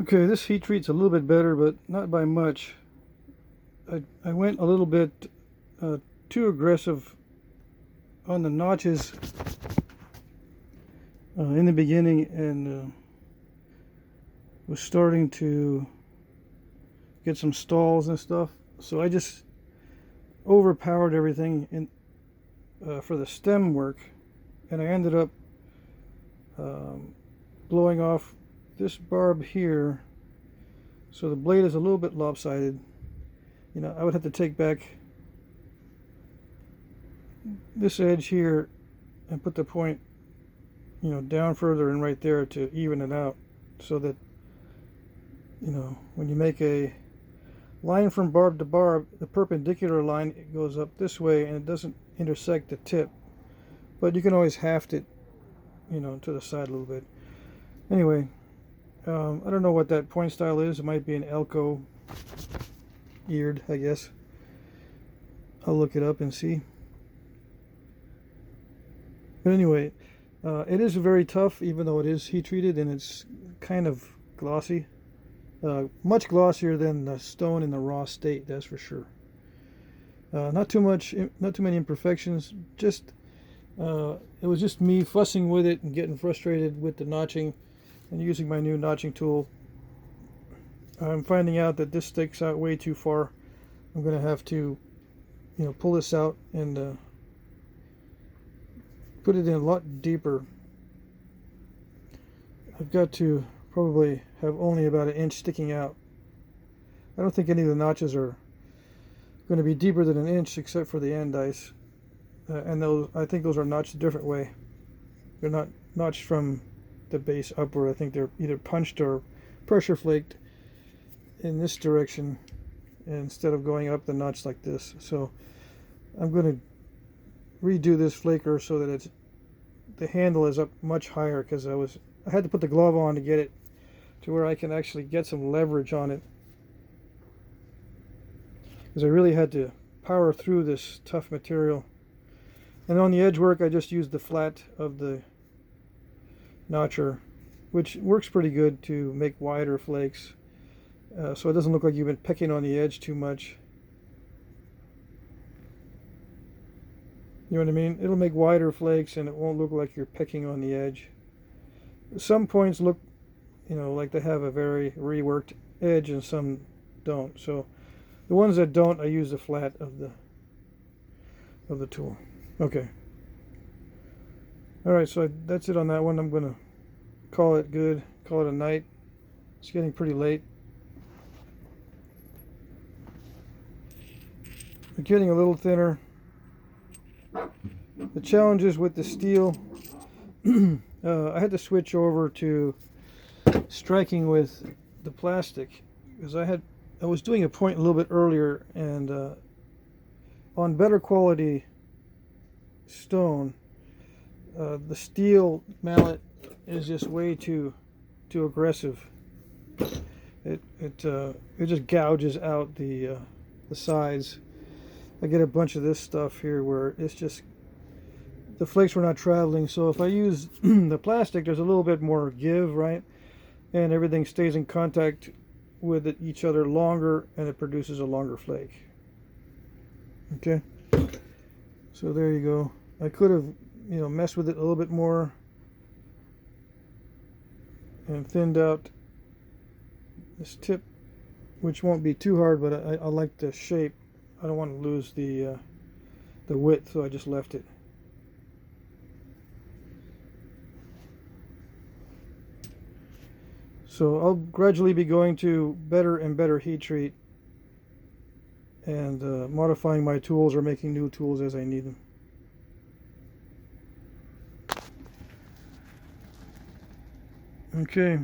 Okay, this heat treat's a little bit better, but not by much. I went a little bit too aggressive on the notches in the beginning, and was starting to get some stalls and stuff. So I just overpowered everything for the stem work, and I ended up blowing off this barb here, so the blade is a little bit lopsided. You know, I would have to take back this edge here and put the point, you know, down further and right there to even it out, so that, you know, when you make a line from barb to barb, the perpendicular line, it goes up this way and it doesn't intersect the tip. But you can always haft it, you know, to the side a little bit. Anyway, I don't know what that point style is. It might be an Elko eared, I guess. I'll look it up and see. But anyway, it is very tough, even though it is heat treated, and it's kind of glossy. Much glossier than the stone in the raw state, that's for sure. Not too many imperfections. Just it was just me fussing with it and getting frustrated with the notching, and using my new notching tool. I'm finding out that this sticks out way too far. I'm going to have to, you know, pull this out and put it in a lot deeper. I've got to probably have only about an inch sticking out. I don't think any of the notches are going to be deeper than an inch, except for the andice, and those, I think those are notched a different way. They're not notched from the base upward. I think they're either punched or pressure flaked in this direction instead of going up the notch like this. So I'm going to redo this flaker so that the handle is up much higher, because I had to put the glove on to get it to where I can actually get some leverage on it, because I really had to power through this tough material. And on the edge work, I just used the flat of the notcher, which works pretty good to make wider flakes, so it doesn't look like you've been pecking on the edge too much. You know what I mean? It'll make wider flakes and it won't look like you're pecking on the edge. Some points look, you know, like they have a very reworked edge, and some don't. So the ones that don't, I use the flat of the tool. Okay. All right, so that's it on that one. I'm going to call it good, call it a night. It's getting pretty late. It's getting a little thinner. The challenges with the steel, I had to switch over to striking with the plastic, because I was doing a point a little bit earlier, and on better quality stone, the steel mallet is just way too aggressive. It just gouges out the sides. I get a bunch of this stuff here where it's just, the flakes were not traveling. So if I use the plastic, there's a little bit more give, right? And everything stays in contact with each other longer, and it produces a longer flake. Okay, so there you go. I could have, you know, messed with it a little bit more and thinned out this tip, which won't be too hard, but I like the shape. I don't want to lose the width, so I just left it. So I'll gradually be going to better and better heat treat, and modifying my tools or making new tools as I need them. Okay.